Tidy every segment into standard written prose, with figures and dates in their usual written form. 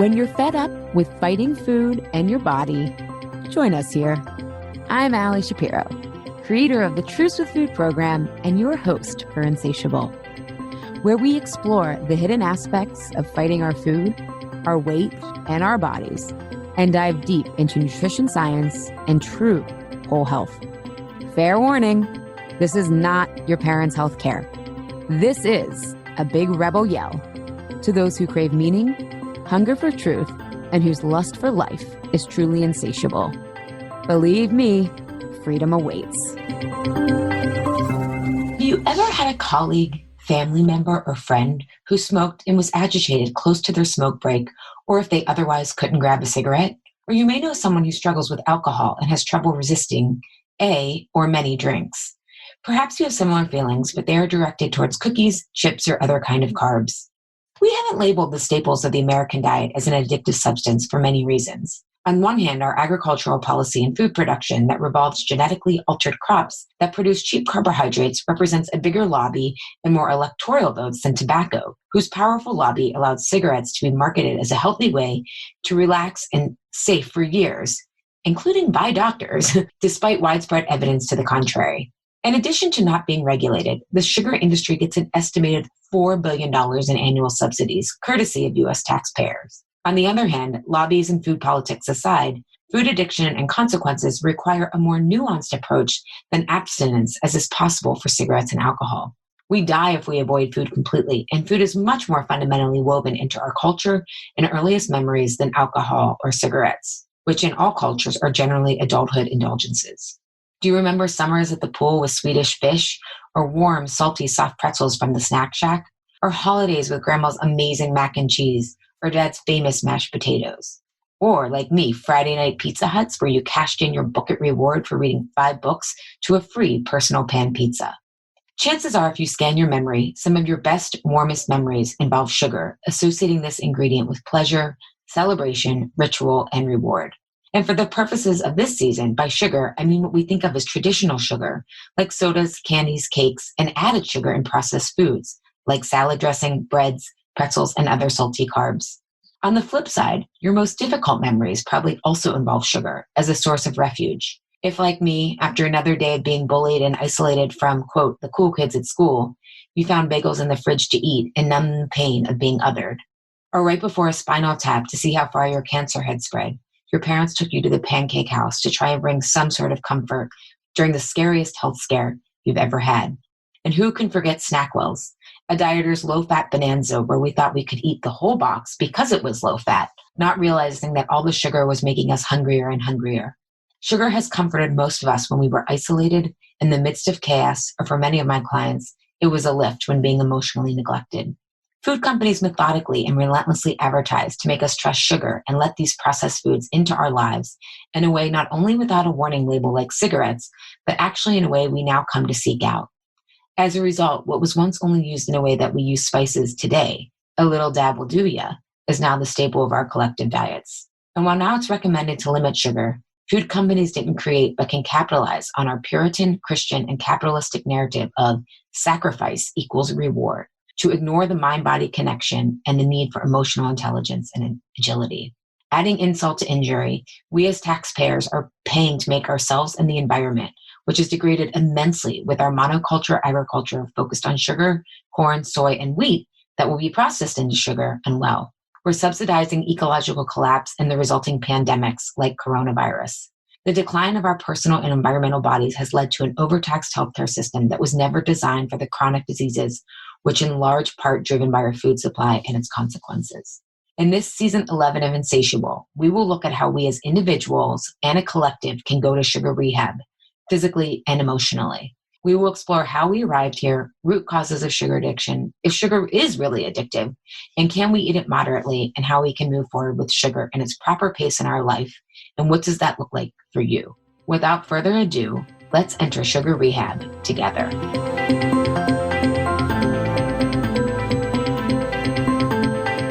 When you're fed up with fighting food and your body, join us here. I'm Ali Shapiro, creator of the Truce with Food program and your host for Insatiable, where we explore the hidden aspects of fighting our food, our weight, and our bodies, and dive deep into nutrition science and true whole health. Fair warning, this is not your parents' health care. This is a big rebel yell to those who crave meaning, hunger for truth, and whose lust for life is truly insatiable. Believe me, freedom awaits. Have you ever had a colleague, family member, or friend who smoked and was agitated close to their smoke break, or if they otherwise couldn't grab a cigarette? Or you may know someone who struggles with alcohol and has trouble resisting a or many drinks. Perhaps you have similar feelings, but they are directed towards cookies, chips, or other kind of carbs. We haven't labeled the staples of the American diet as an addictive substance for many reasons. On one hand, our agricultural policy and food production that revolves genetically altered crops that produce cheap carbohydrates represents a bigger lobby and more electoral votes than tobacco, whose powerful lobby allowed cigarettes to be marketed as a healthy way to relax and safe for years, including by doctors, despite widespread evidence to the contrary. In addition to not being regulated, the sugar industry gets an estimated $4 billion in annual subsidies, courtesy of U.S. taxpayers. On the other hand, lobbies and food politics aside, food addiction and consequences require a more nuanced approach than abstinence as is possible for cigarettes and alcohol. We die if we avoid food completely, and food is much more fundamentally woven into our culture and earliest memories than alcohol or cigarettes, which in all cultures are generally adulthood indulgences. Do you remember summers at the pool with Swedish fish, or warm, salty, soft pretzels from the snack shack, or holidays with grandma's amazing mac and cheese, or dad's famous mashed potatoes? Or, like me, Friday night Pizza Huts where you cashed in your book it reward for reading 5 books to a free personal pan pizza. Chances are, if you scan your memory, some of your best, warmest memories involve sugar, associating this ingredient with pleasure, celebration, ritual, and reward. And for the purposes of this season, by sugar, I mean what we think of as traditional sugar, like sodas, candies, cakes, and added sugar in processed foods, like salad dressing, breads, pretzels, and other salty carbs. On the flip side, your most difficult memories probably also involve sugar as a source of refuge. If, like me, after another day of being bullied and isolated from, quote, the cool kids at school, you found bagels in the fridge to eat and numb the pain of being othered. Or right before a spinal tap to see how far your cancer had spread, your parents took you to the pancake house to try and bring some sort of comfort during the scariest health scare you've ever had. And who can forget Snackwell's, a dieter's low-fat bonanza where we thought we could eat the whole box because it was low-fat, not realizing that all the sugar was making us hungrier and hungrier. Sugar has comforted most of us when we were isolated in the midst of chaos, or for many of my clients, it was a lift when being emotionally neglected. Food companies methodically and relentlessly advertise to make us trust sugar and let these processed foods into our lives in a way not only without a warning label like cigarettes, but actually in a way we now come to seek out. As a result, what was once only used in a way that we use spices today, a little dab will do ya, is now the staple of our collective diets. And while now it's recommended to limit sugar, food companies didn't create but can capitalize on our Puritan, Christian, and capitalistic narrative of sacrifice equals reward, to ignore the mind-body connection and the need for emotional intelligence and agility. Adding insult to injury, we as taxpayers are paying to make ourselves and the environment, which is degraded immensely with our monoculture agriculture focused on sugar, corn, soy, and wheat that will be processed into sugar, unwell. We're subsidizing ecological collapse and the resulting pandemics like coronavirus. The decline of our personal and environmental bodies has led to an overtaxed healthcare system that was never designed for the chronic diseases, which in large part driven by our food supply and its consequences. In this season 11 of Insatiable, we will look at how we as individuals and a collective can go to sugar rehab, physically and emotionally. We will explore how we arrived here, root causes of sugar addiction, if sugar is really addictive, and can we eat it moderately, and how we can move forward with sugar in its proper pace in our life, and what does that look like for you? Without further ado, let's enter sugar rehab together.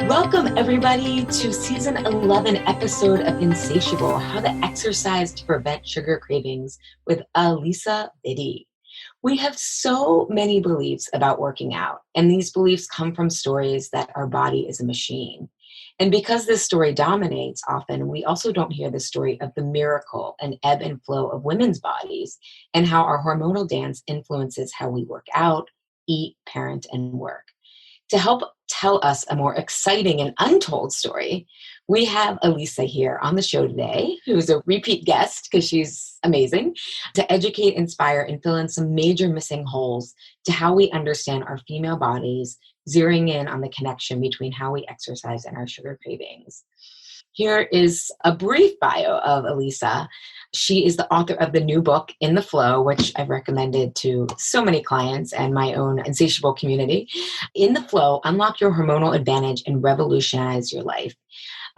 Welcome, everybody, to season 11 episode of Insatiable, How to Exercise to Prevent Sugar Cravings with Alisa Vitti. We have so many beliefs about working out, and these beliefs come from stories that our body is a machine. And because this story dominates often, we also don't hear the story of the miracle and ebb and flow of women's bodies and how our hormonal dance influences how we work out, eat, parent, and work. To help tell us a more exciting and untold story, we have Alisa here on the show today, who's a repeat guest because she's amazing, to educate, inspire, and fill in some major missing holes to how we understand our female bodies, zeroing in on the connection between how we exercise and our sugar cravings. Here is a brief bio of Alisa. She is the author of the new book, In the Flow, which I've recommended to so many clients and my own insatiable community. In the Flow, unlock your hormonal advantage and revolutionize your life.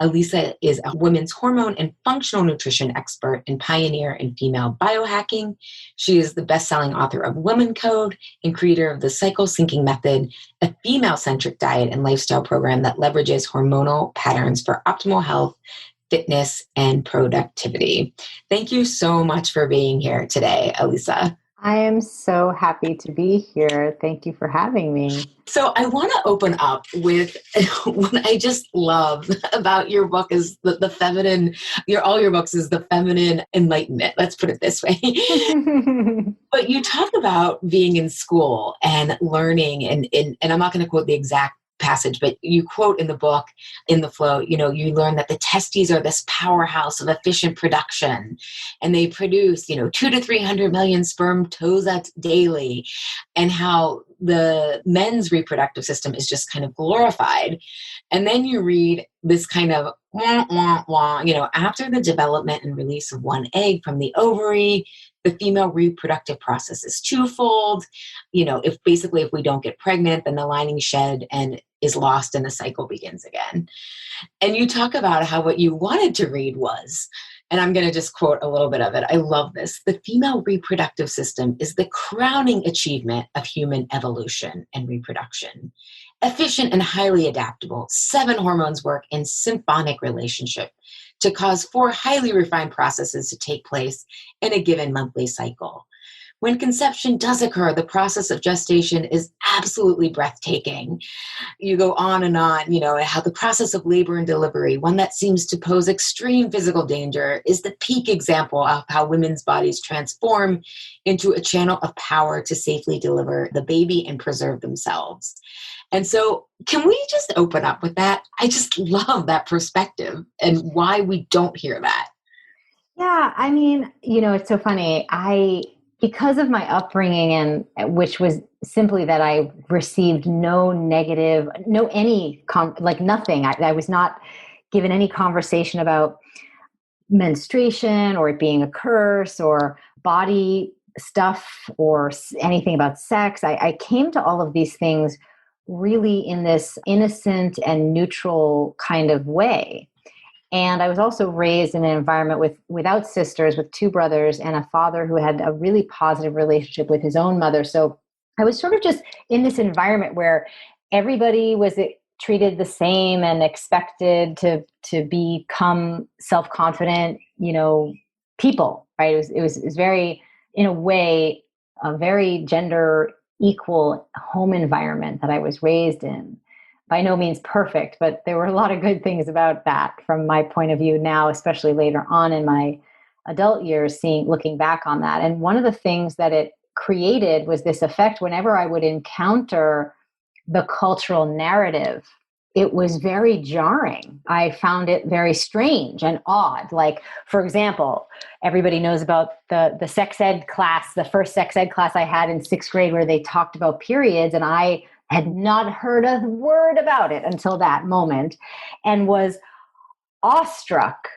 Alisa is a women's hormone and functional nutrition expert and pioneer in female biohacking. She is the best-selling author of Woman Code and creator of the Cycle Syncing Method, a female-centric diet and lifestyle program that leverages hormonal patterns for optimal health, fitness, and productivity. Thank you so much for being here today, Alisa. I am so happy to be here. Thank you for having me. So I want to open up with what I just love about your book is the feminine, all your books is the feminine enlightenment. Let's put it this way. But you talk about being in school and learning, and I'm not going to quote the exact passage, but you quote in the book, In the Flow, you learn that the testes are this powerhouse of efficient production, and they produce, 200 to 300 million spermatozoa daily, and how the men's reproductive system is just kind of glorified. And then you read this kind of wah, wah, wah, after the development and release of one egg from the ovary, the female reproductive process is twofold. If we don't get pregnant, then the lining shed and is lost and the cycle begins again. And you talk about how what you wanted to read was, and I'm going to just quote a little bit of it. I love this. The female reproductive system is the crowning achievement of human evolution and reproduction. Efficient and highly adaptable, 7 hormones work in symphonic relationship to cause 4 highly refined processes to take place in a given monthly cycle. When conception does occur, the process of gestation is absolutely breathtaking. You go on and on, how the process of labor and delivery, one that seems to pose extreme physical danger, is the peak example of how women's bodies transform into a channel of power to safely deliver the baby and preserve themselves. And so can we just open up with that? I just love that perspective and why we don't hear that. Yeah, it's so funny. Because of my upbringing, and which was simply that I received no negative, nothing. I was not given any conversation about menstruation or it being a curse or body stuff or anything about sex. I came to all of these things really in this innocent and neutral kind of way. And I was also raised in an environment without sisters, with 2 brothers and a father who had a really positive relationship with his own mother. So I was sort of just in this environment where everybody was treated the same and expected to become self-confident, people, right? It was very, in a way, a very gender equal home environment that I was raised in. By no means perfect, but there were a lot of good things about that from my point of view now, especially later on in my adult years, looking back on that. And one of the things that it created was this effect whenever I would encounter the cultural narrative. It was very jarring. I found it very strange and odd. Like, for example, everybody knows about the sex ed class, the first sex ed class I had in 6th grade where they talked about periods, and I had not heard a word about it until that moment and was awestruck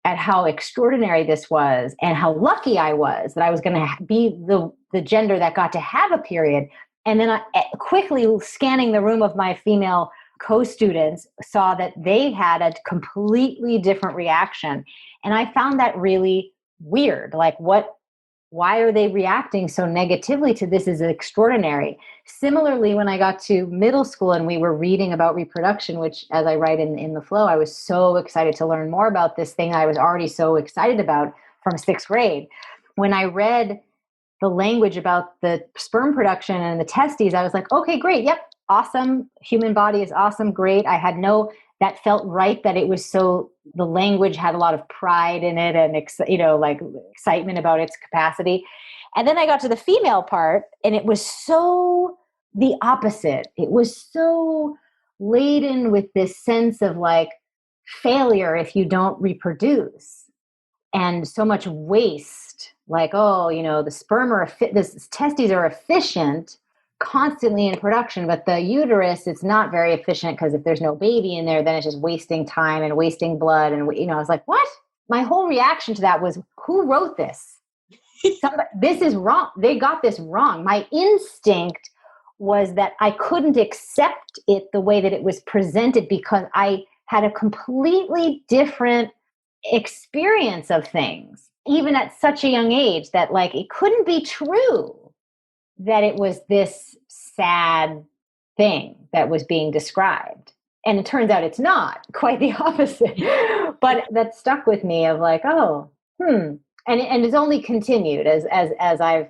at how extraordinary this was and how lucky I was that I was going to be the gender that got to have a period. And then I quickly scanning the room of my female co-students saw that they had a completely different reaction. And I found that really weird. Like, why are they reacting so negatively to this? Is extraordinary. Similarly, when I got to middle school and we were reading about reproduction, which, as I write in the flow, I was so excited to learn more about this thing I was already so excited about from 6th grade. When I read the language about the sperm production and the testes, I was like, okay, great. Yep. Awesome. Human body is awesome. Great. I had no that felt right, that it was so, the language had a lot of pride in it and, like excitement about its capacity. And then I got to the female part and it was so the opposite. It was so laden with this sense of like failure if you don't reproduce, and so much waste. Like, oh, the sperm the testes are efficient, constantly in production, but the uterus, it's not very efficient because if there's no baby in there, then it's just wasting time and wasting blood. And, I was like, what? My whole reaction to that was, who wrote this? This is wrong. They got this wrong. My instinct was that I couldn't accept it the way that it was presented because I had a completely different experience of things, even at such a young age, that like it couldn't be true that it was this sad thing that was being described. And it turns out it's not, quite the opposite. But that stuck with me of like, and it's only continued as I've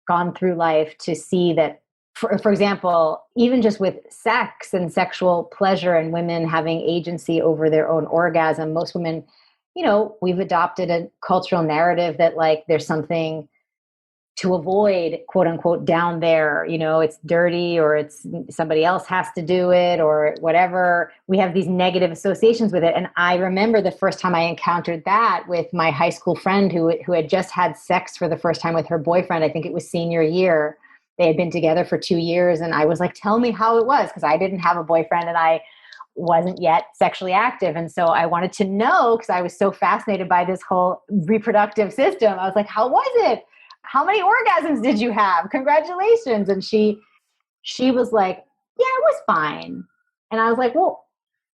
gone through life to see that, for example, even just with sex and sexual pleasure and women having agency over their own orgasm, most women, we've adopted a cultural narrative that like there's something to avoid, quote unquote, down there, it's dirty or it's somebody else has to do it or whatever. We have these negative associations with it. And I remember the first time I encountered that with my high school friend who had just had sex for the first time with her boyfriend. I think it was senior year. They had been together for 2 years. And I was like, tell me how it was, because I didn't have a boyfriend and I wasn't yet sexually active. And so I wanted to know, because I was so fascinated by this whole reproductive system. I was like, how was it? How many orgasms did you have? Congratulations. And she was like, yeah, it was fine. And I was like, well,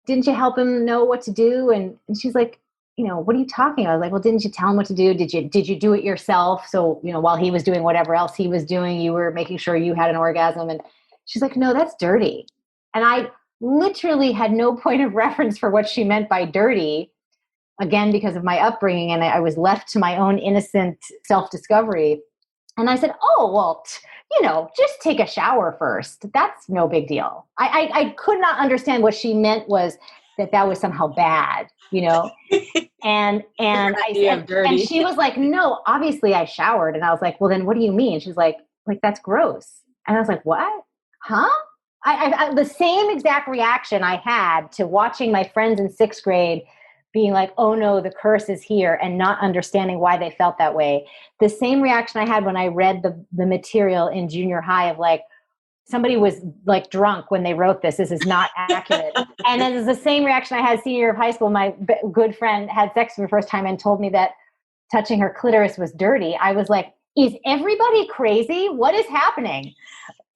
didn't you help him know what to do? And she's like, what are you talking about? I was like, well, didn't you tell him what to do? Did you do it yourself? So, while he was doing whatever else he was doing, you were making sure you had an orgasm. And she's like, no, that's dirty. And I literally had no point of reference for what she meant by dirty, again, because of my upbringing. And I was left to my own innocent self-discovery. And I said, oh, well, just take a shower first. That's no big deal. I could not understand what she meant was that was somehow bad, and I said, and she was like, no, obviously I showered. And I was like, well, then what do you mean? She's like, that's gross. And I was like, what? Huh? I the same exact reaction I had to watching my friends in 6th grade being like, oh no, the curse is here, and not understanding why they felt that way. The same reaction I had when I read the material in junior high of like, somebody was like drunk when they wrote this. This is not accurate. And then it's the same reaction I had senior year of high school. My good friend had sex for the first time and told me that touching her clitoris was dirty. I was like, is everybody crazy? What is happening?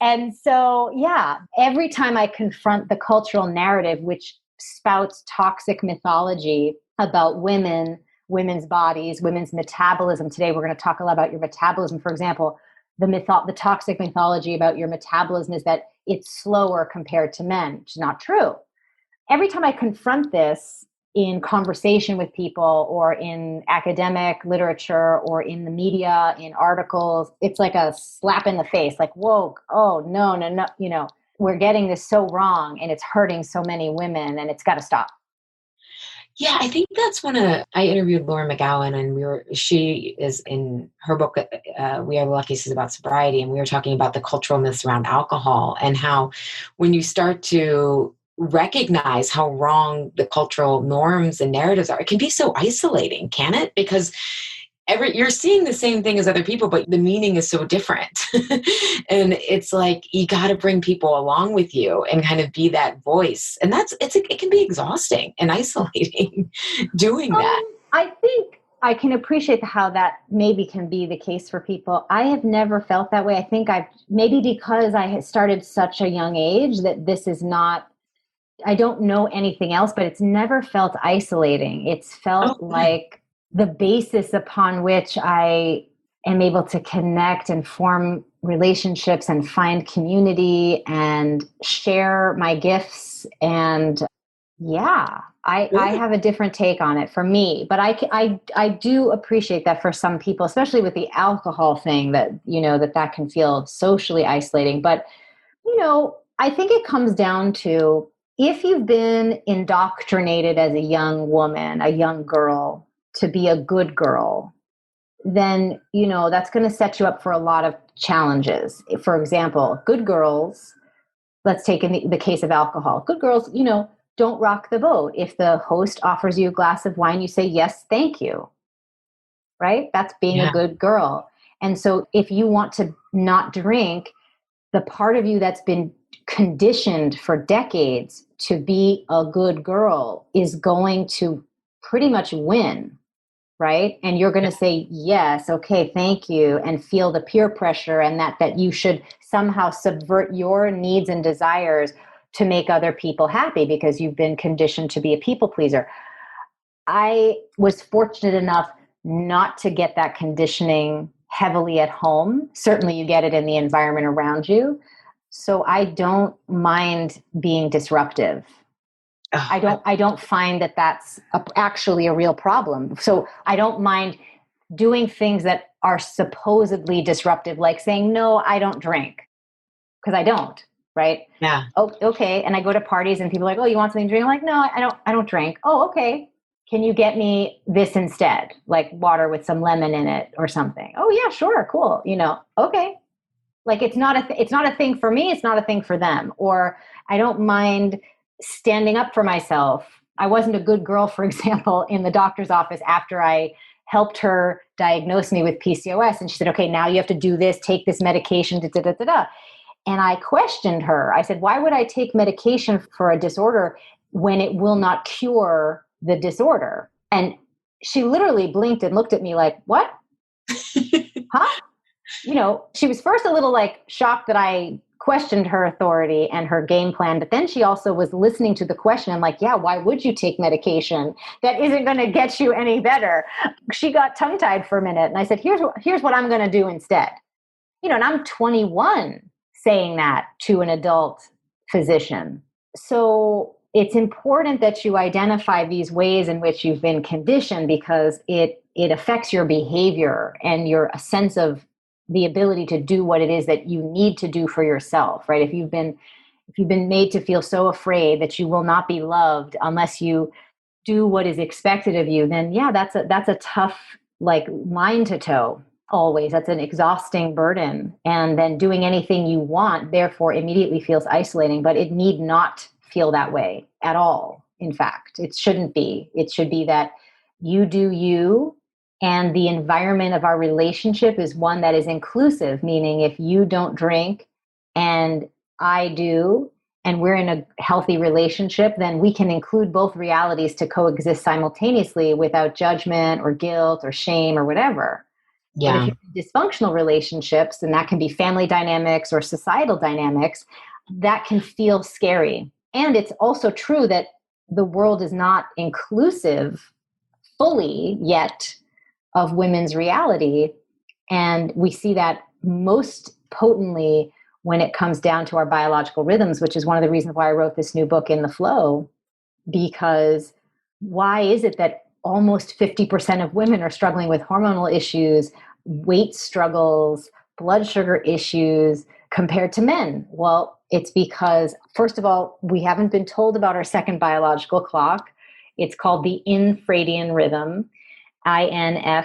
And so, yeah, every time I confront the cultural narrative, which spouts toxic mythology about women, women's bodies, women's metabolism. Today, we're going to talk a lot about your metabolism. For example, the toxic mythology about your metabolism is that it's slower compared to men, which is not true. Every time I confront this in conversation with people or in academic literature or in the media, in articles, it's like a slap in the face, like, whoa, oh, no, we're getting this so wrong and it's hurting so many women and it's got to stop. Yeah, I think that's I interviewed Laura McGowan, and she is in her book, We Are the Luckiest, is about sobriety. And we were talking about the cultural myths around alcohol and how when you start to recognize how wrong the cultural norms and narratives are, it can be so isolating, can it? Because you're seeing the same thing as other people, but the meaning is so different. And it's like, you got to bring people along with you and kind of be that voice. And it can be exhausting and isolating doing that. I think I can appreciate how that maybe can be the case for people. I have never felt that way. I think maybe because I had started such a young age that this is not, I don't know anything else, but it's never felt isolating. It's felt like the basis upon which I am able to connect and form relationships and find community and share my gifts. And yeah, I have a different take on it for me, but I do appreciate that for some people, especially with the alcohol thing, that, that can feel socially isolating. But, I think it comes down to if you've been indoctrinated as a young woman, a young girl, to be a good girl, then, that's going to set you up for a lot of challenges. For example, good girls, let's take in the case of alcohol. Good girls, don't rock the boat. If the host offers you a glass of wine, you say, yes, thank you. Right? That's being a good girl. And so if you want to not drink, the part of you that's been conditioned for decades to be a good girl is going to pretty much win. Right? And you're going to say, yes, okay, thank you, and feel the peer pressure and that you should somehow subvert your needs and desires to make other people happy because you've been conditioned to be a people pleaser. I was fortunate enough not to get that conditioning heavily at home. Certainly you get it in the environment around you. So I don't mind being disruptive. I don't find that that's actually a real problem. So I don't mind doing things that are supposedly disruptive, like saying, no, I don't drink, because I don't, right? Yeah. Oh, okay. And I go to parties and people are like, oh, you want something to drink? I'm like, no, I don't drink. Oh, okay. Can you get me this instead? Like water with some lemon in it or something. Oh yeah, sure. Cool. Okay. Like it's not a thing for me. It's not a thing for them. Or I don't mind standing up for myself. I wasn't a good girl, for example, in the doctor's office after I helped her diagnose me with PCOS. And she said, okay, now you have to do this, take this medication, da, da, da, da, da. And I questioned her. I said, why would I take medication for a disorder when it will not cure the disorder? And she literally blinked and looked at me like, what? Huh? She was first a little like shocked that I questioned her authority and her game plan, but then she also was listening to the question and like, yeah, why would you take medication that isn't going to get you any better? She got tongue-tied for a minute. And I said, here's what I'm going to do instead. And I'm 21 saying that to an adult physician. So it's important that you identify these ways in which you've been conditioned, because it affects your behavior and your sense of the ability to do what it is that you need to do for yourself, right? If you've been made to feel so afraid that you will not be loved unless you do what is expected of you, then yeah, that's a tough like line to toe. Always. That's an exhausting burden. And then doing anything you want, therefore, immediately feels isolating, but it need not feel that way at all. In fact, it shouldn't be. It should be that you do you, and the environment of our relationship is one that is inclusive, meaning if you don't drink and I do, and we're in a healthy relationship, then we can include both realities to coexist simultaneously without judgment or guilt or shame or whatever. Yeah. But if you're in dysfunctional relationships, and that can be family dynamics or societal dynamics, that can feel scary. And it's also true that the world is not inclusive fully yet of women's reality. And we see that most potently when it comes down to our biological rhythms, which is one of the reasons why I wrote this new book, In the Flow, because why is it that almost 50% of women are struggling with hormonal issues, weight struggles, blood sugar issues compared to men? Well, it's because, first of all, we haven't been told about our second biological clock. It's called the infradian rhythm, INFRADIAN.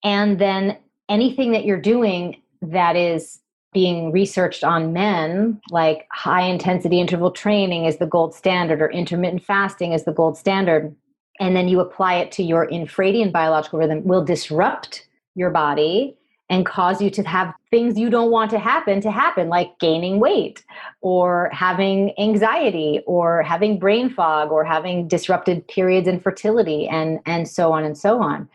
And then anything that you're doing that is being researched on men, like high intensity interval training is the gold standard, or intermittent fasting is the gold standard, and then you apply it to your infradian biological rhythm, will disrupt your body and cause you to have things you don't want to happen, like gaining weight or having anxiety or having brain fog or having disrupted periods and fertility and so on and so on.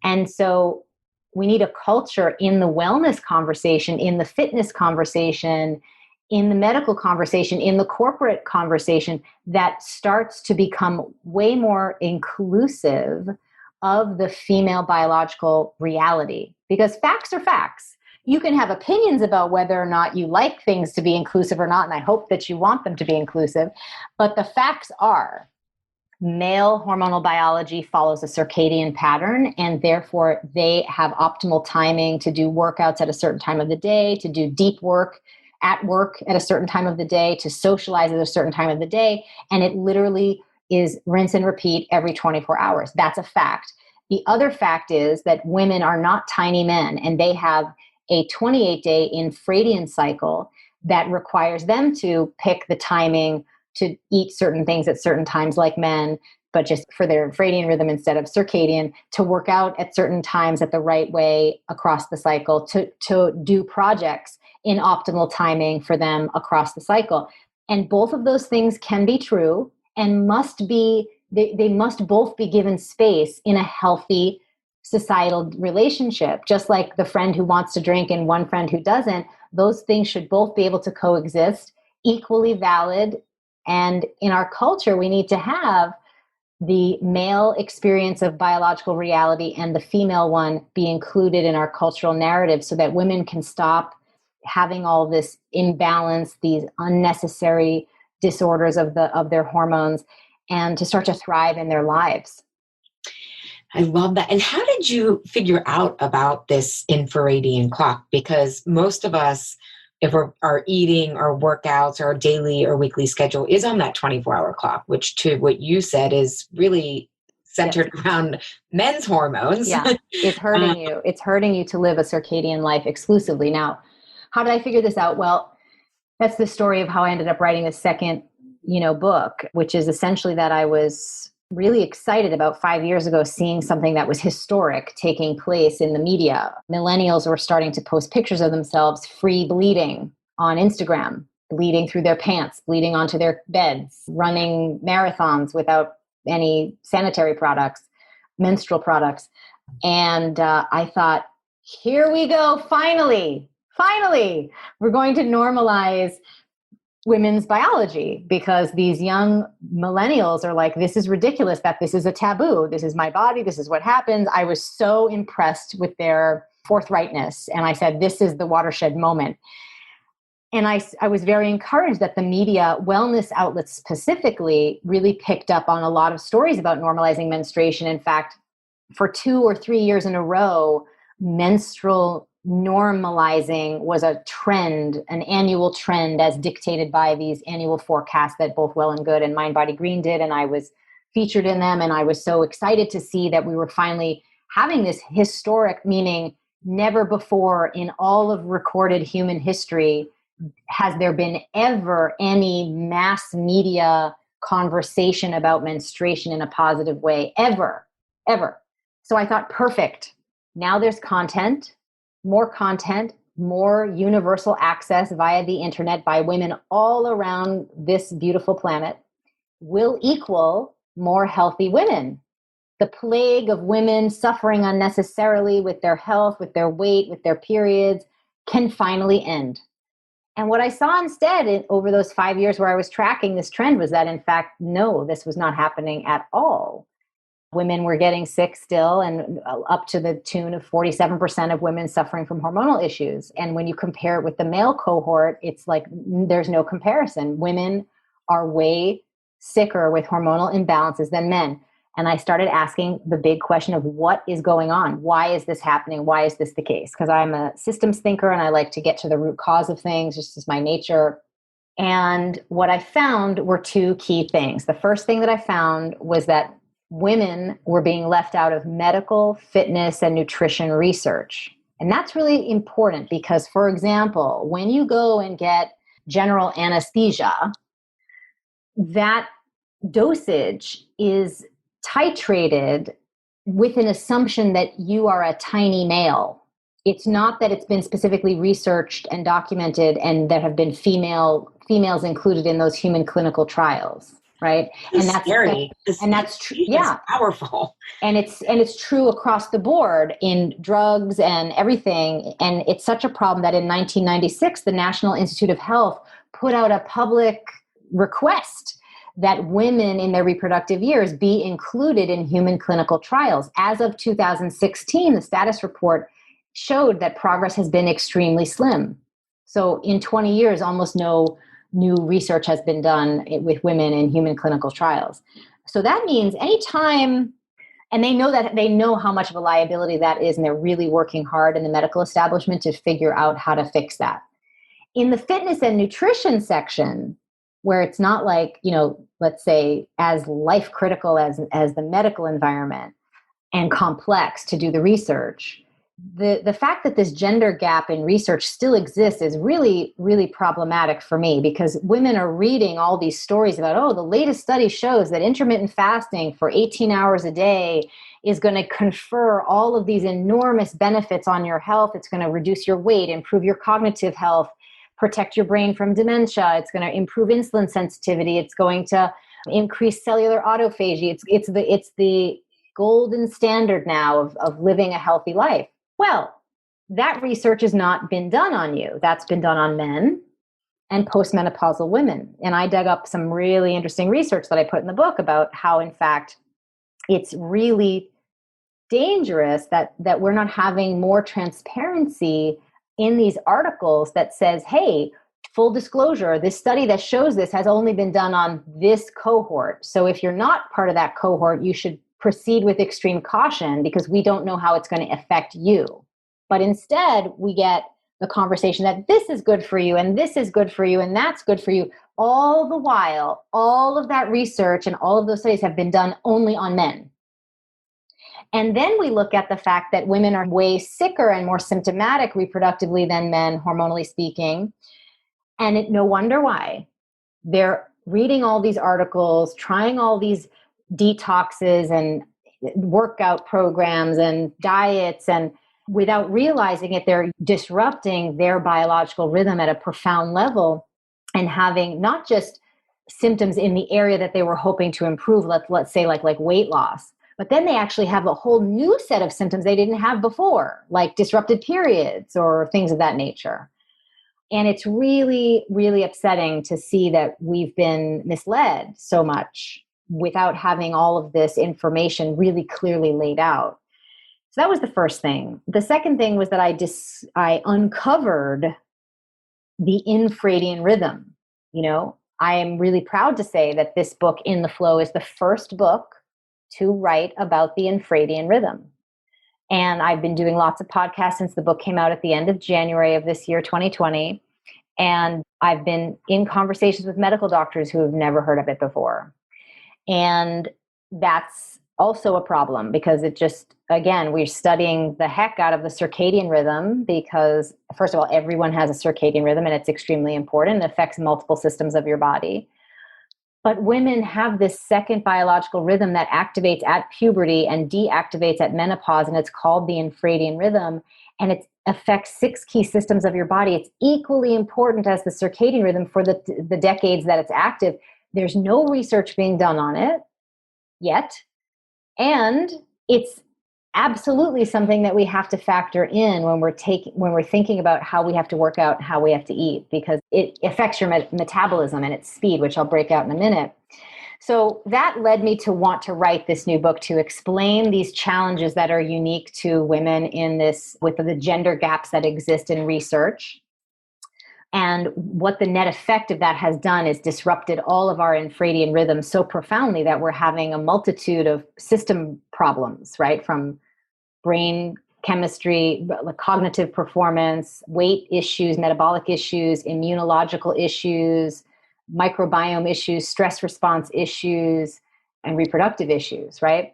And so we need a culture in the wellness conversation, in the fitness conversation, in the medical conversation, in the corporate conversation that starts to become way more inclusive of the female biological reality. Because facts are facts. You can have opinions about whether or not you like things to be inclusive or not, and I hope that you want them to be inclusive, but the facts are male hormonal biology follows a circadian pattern, and therefore they have optimal timing to do workouts at a certain time of the day, to do deep work at work at a certain time of the day, to socialize at a certain time of the day. And it literally is rinse and repeat every 24 hours. That's a fact. The other fact is that women are not tiny men, and they have a 28-day infradian cycle that requires them to pick the timing to eat certain things at certain times like men, but just for their infradian rhythm instead of circadian, to work out at certain times at the right way across the cycle, to do projects in optimal timing for them across the cycle. And both of those things can be true and must be, they must both be given space in a healthy societal relationship. Just like the friend who wants to drink and one friend who doesn't, those things should both be able to coexist, equally valid. And in our culture, we need to have the male experience of biological reality and the female one be included in our cultural narrative so that women can stop having all this imbalance, these unnecessary disorders of their hormones, and to start to thrive in their lives. I love that. And how did you figure out about this infradian clock? Because most of us, if our eating, our workouts, our daily or weekly schedule is on that 24-hour clock, which, to what you said, is really centered around men's hormones. Yeah, it's hurting you. It's hurting you to live a circadian life exclusively. Now, how did I figure this out? Well, that's the story of how I ended up writing the second, book, which is essentially that I was really excited about 5 years ago seeing something that was historic taking place in the media. Millennials were starting to post pictures of themselves free bleeding on Instagram, bleeding through their pants, bleeding onto their beds, running marathons without any sanitary products, menstrual products. And I thought, here we go, finally, we're going to normalize women's biology, because these young millennials are like, this is ridiculous that this is a taboo. This is my body. This is what happens. I was so impressed with their forthrightness. And I said, this is the watershed moment. And I was very encouraged that the media, wellness outlets specifically, really picked up on a lot of stories about normalizing menstruation. In fact, for 2 or 3 years in a row, menstrual normalizing was a trend, an annual trend as dictated by these annual forecasts that both Well and Good and Mind Body Green did. And I was featured in them. And I was so excited to see that we were finally having this historic, meaning never before in all of recorded human history has there been ever any mass media conversation about menstruation in a positive way, ever. So I thought, perfect. Now there's content, more universal access via the internet by women all around this beautiful planet will equal more healthy women. The plague of women suffering unnecessarily with their health, with their weight, with their periods can finally end. And what I saw instead over those 5 years where I was tracking this trend was that, in fact, no, this was not happening at all. Women were getting sick still, and up to the tune of 47% of women suffering from hormonal issues. And when you compare it with the male cohort, it's like there's no comparison. Women are way sicker with hormonal imbalances than men. And I started asking the big question of what is going on? Why is this happening? Why is this the case? Because I'm a systems thinker and I like to get to the root cause of things, just as my nature. And what I found were 2 key things. The first thing that I found was that women were being left out of medical, fitness, and nutrition research. And that's really important because, for example, when you go and get general anesthesia, that dosage is titrated with an assumption that you are a tiny male. It's not that it's been specifically researched and documented and there have been females included in those human clinical trials. Right. And that's scary. And that's true. Yeah. Powerful. And it's true across the board in drugs and everything. And it's such a problem that in 1996, the National Institute of Health put out a public request that women in their reproductive years be included in human clinical trials. As of 2016, the status report showed that progress has been extremely slim. So in 20 years, almost no new research has been done with women in human clinical trials. So that means anytime, and they know how much of a liability that is, and they're really working hard in the medical establishment to figure out how to fix that. In the fitness and nutrition section, where it's not like, let's say as life critical as the medical environment and complex to do the research, the fact that this gender gap in research still exists is really, really problematic for me, because women are reading all these stories about, the latest study shows that intermittent fasting for 18 hours a day is going to confer all of these enormous benefits on your health. It's going to reduce your weight, improve your cognitive health, protect your brain from dementia. It's going to improve insulin sensitivity. It's going to increase cellular autophagy. It's the golden standard now of living a healthy life. Well, that research has not been done on you. That's been done on men and postmenopausal women. And I dug up some really interesting research that I put in the book about how, in fact, it's really dangerous that we're not having more transparency in these articles that says, hey, full disclosure, this study that shows this has only been done on this cohort. So if you're not part of that cohort, you should proceed with extreme caution, because we don't know how it's going to affect you. But instead, we get the conversation that this is good for you, and this is good for you, and that's good for you. All the while, all of that research and all of those studies have been done only on men. And then we look at the fact that women are way sicker and more symptomatic reproductively than men, hormonally speaking. And no wonder why. They're reading all these articles, trying all these detoxes and workout programs and diets, and without realizing it, they're disrupting their biological rhythm at a profound level and having not just symptoms in the area that they were hoping to improve, let's say like weight loss, but then they actually have a whole new set of symptoms they didn't have before, like disrupted periods or things of that nature. And it's really, really upsetting to see that we've been misled so much without having all of this information really clearly laid out. So that was the first thing. The second thing was that I uncovered the infradian rhythm. I am really proud to say that this book, In the Flow, is the first book to write about the infradian rhythm. And I've been doing lots of podcasts since the book came out at the end of January of this year, 2020. And I've been in conversations with medical doctors who have never heard of it before. And that's also a problem, because it just, again, we're studying the heck out of the circadian rhythm, because first of all, everyone has a circadian rhythm and it's extremely important. It affects multiple systems of your body. But women have this second biological rhythm that activates at puberty and deactivates at menopause, and it's called the infradian rhythm, and it affects 6 key systems of your body. It's equally important as the circadian rhythm for the decades that it's active. There's no research being done on it yet, and it's absolutely something that we have to factor in when we're thinking about how we have to work out, how we have to eat, because it affects your metabolism and its speed, which I'll break out in a minute. So that led me to want to write this new book to explain these challenges that are unique to women in this, with the gender gaps that exist in research. And what the net effect of that has done is disrupted all of our infradian rhythms so profoundly that we're having a multitude of system problems, right? From brain chemistry, cognitive performance, weight issues, metabolic issues, immunological issues, microbiome issues, stress response issues, and reproductive issues, right?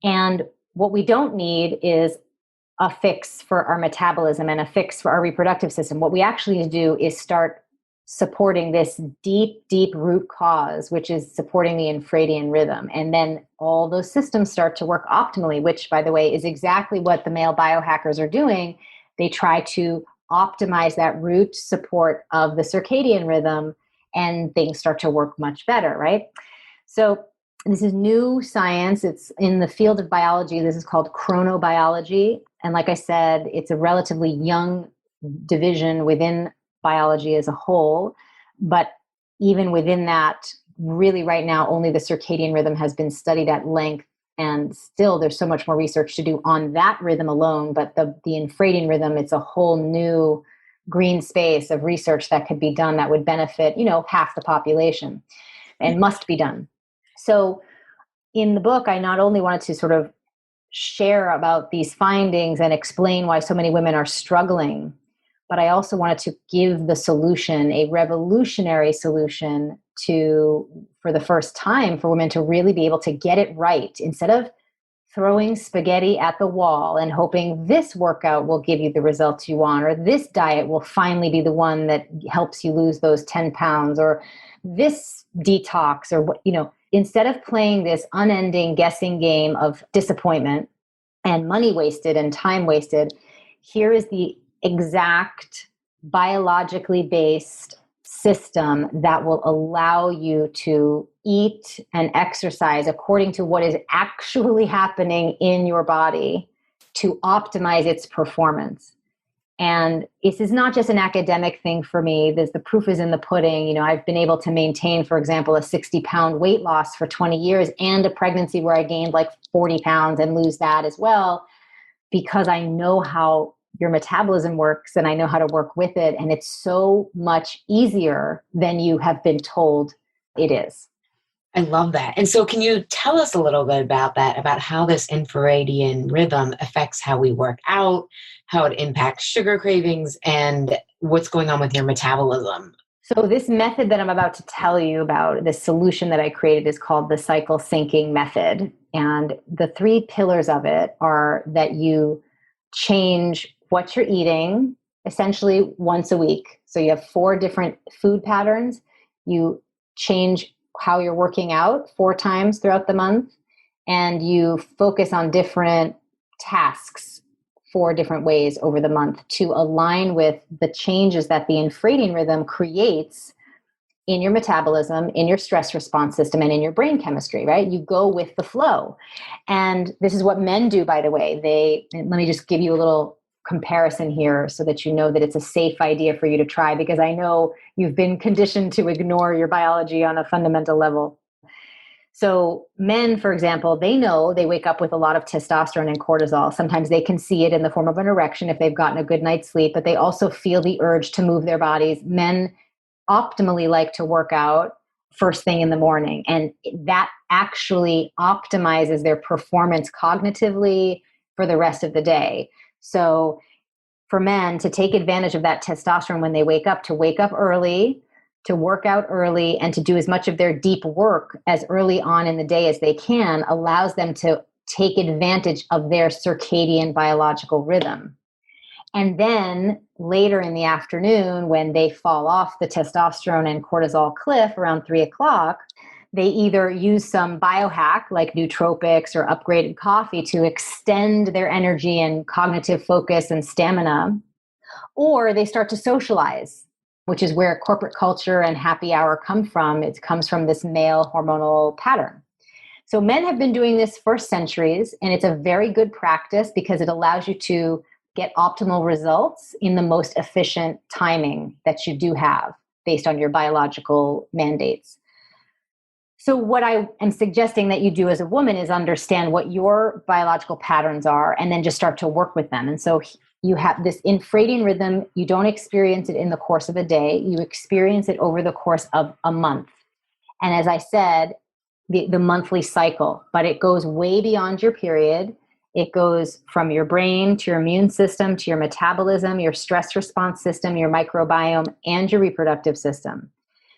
And what we don't need is a fix for our metabolism and a fix for our reproductive system. What we actually need to do is start supporting this deep, deep root cause, which is supporting the infradian rhythm. And then all those systems start to work optimally, which, by the way, is exactly what the male biohackers are doing. They try to optimize that root support of the circadian rhythm, and things start to work much better, right? So this is new science. It's in the field of biology. This is called chronobiology. And like I said, it's a relatively young division within biology as a whole. But even within that, really right now, only the circadian rhythm has been studied at length. And still, there's so much more research to do on that rhythm alone. But the infradian rhythm, it's a whole new green space of research that could be done that would benefit, half the population, and must be done. So in the book, I not only wanted to sort of share about these findings and explain why so many women are struggling but I also wanted to give the solution, a revolutionary solution for the first time for women to really be able to get it right instead of throwing spaghetti at the wall and hoping this workout will give you the results you want, or this diet will finally be the one that helps you lose those 10 pounds, or this detox, or what, instead of playing this unending guessing game of disappointment and money wasted and time wasted, here is the exact biologically based system that will allow you to eat and exercise according to what is actually happening in your body to optimize its performance. And this is not just an academic thing for me. The proof is in the pudding. I've been able to maintain, for example, a 60-pound weight loss for 20 years and a pregnancy where I gained like 40 pounds and lose that as well, because I know how your metabolism works and I know how to work with it. And it's so much easier than you have been told it is. I love that. And so can you tell us a little bit about that, about how this infradian rhythm affects how we work out, how it impacts sugar cravings, and what's going on with your metabolism? So this method that I'm about to tell you about, this solution that I created, is called the cycle syncing method. And the 3 pillars of it are that you change what you're eating essentially once a week. So you have 4 different food patterns. You change how you're working out 4 times throughout the month, and you focus on different tasks 4 different ways over the month to align with the changes that the infradian rhythm creates in your metabolism, in your stress response system, and in your brain chemistry, right? You go with the flow. And this is what men do, by the way. Let me just give you a little comparison here so that you know that it's a safe idea for you to try, because I know you've been conditioned to ignore your biology on a fundamental level. So men, for example, they know they wake up with a lot of testosterone and cortisol. Sometimes they can see it in the form of an erection if they've gotten a good night's sleep, but they also feel the urge to move their bodies. Men optimally like to work out first thing in the morning, and that actually optimizes their performance cognitively for the rest of the day. So for men to take advantage of that testosterone when they wake up, to wake up early, to work out early, and to do as much of their deep work as early on in the day as they can, allows them to take advantage of their circadian biological rhythm. And then later in the afternoon, when they fall off the testosterone and cortisol cliff around 3:00, they either use some biohack like nootropics or upgraded coffee to extend their energy and cognitive focus and stamina, or they start to socialize, which is where corporate culture and happy hour come from. It comes from this male hormonal pattern. So men have been doing this for centuries, and it's a very good practice because it allows you to get optimal results in the most efficient timing that you do have based on your biological mandates. So what I am suggesting that you do as a woman is understand what your biological patterns are and then just start to work with them. And so you have this infradian rhythm. You don't experience it in the course of a day. You experience it over the course of a month. And as I said, the monthly cycle, but it goes way beyond your period. It goes from your brain to your immune system, to your metabolism, your stress response system, your microbiome, and your reproductive system.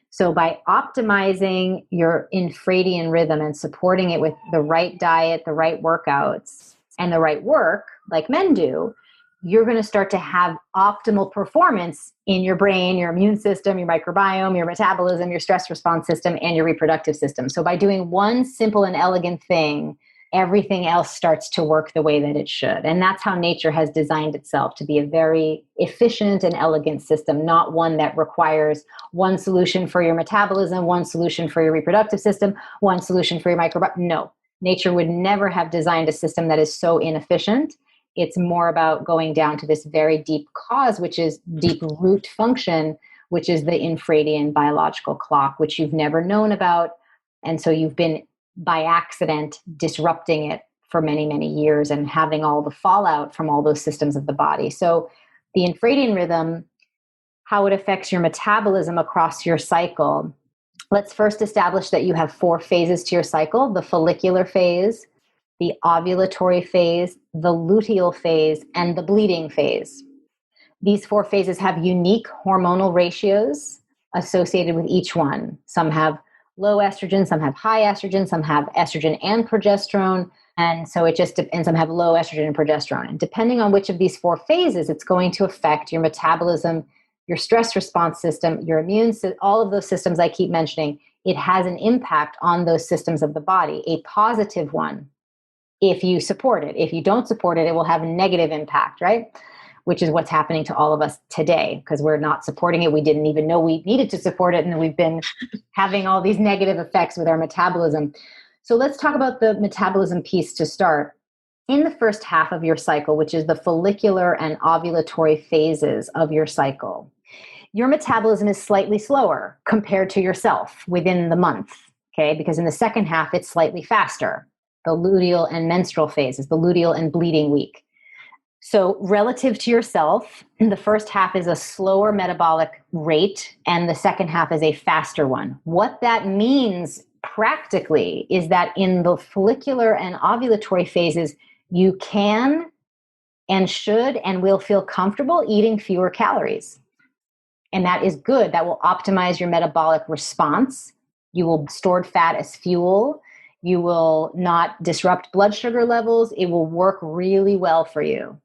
So by optimizing your infradian rhythm and supporting it with the right diet, the right workouts, and the right work, like men do, you're going to start to have optimal performance in your brain, your immune system, your microbiome, your metabolism, your stress response system, and your reproductive system. So by doing one simple and elegant thing, everything else starts to work the way that it should. And that's how nature has designed itself to be a very efficient and elegant system, not one that requires one solution for your metabolism, one solution for your reproductive system, one solution for your microbiome. No, nature would never have designed a system that is so inefficient. It's more about going down to this very deep cause, which is deep root function, which is the infradian biological clock, which you've never known about. And so you've been by accident disrupting it for many, many years and having all the fallout from all those systems of the body. So the infradian rhythm, how it affects your metabolism across your cycle. Let's first establish that you have 4 phases to your cycle: the follicular phase, the ovulatory phase, the luteal phase, and the bleeding phase. These 4 phases have unique hormonal ratios associated with each one. Some have low estrogen, some have high estrogen, some have estrogen and progesterone. And so and some have low estrogen and progesterone. And depending on which of these 4 phases, it's going to affect your metabolism, your stress response system, your immune system, all of those systems I keep mentioning. It has an impact on those systems of the body, a positive one, if you support it. If you don't support it, it will have a negative impact, right? Which is what's happening to all of us today because we're not supporting it. We didn't even know we needed to support it. And we've been having all these negative effects with our metabolism. So let's talk about the metabolism piece to start. In the first half of your cycle, which is the follicular and ovulatory phases of your cycle, your metabolism is slightly slower compared to yourself within the month, okay? Because in the second half, it's slightly faster, the luteal and menstrual phases, the luteal and bleeding week. So relative to yourself, the first half is a slower metabolic rate and the second half is a faster one. What that means practically is that in the follicular and ovulatory phases, you can and should and will feel comfortable eating fewer calories. And that is good. That will optimize your metabolic response. You will store fat as fuel. You will not disrupt blood sugar levels. It will work really well for you.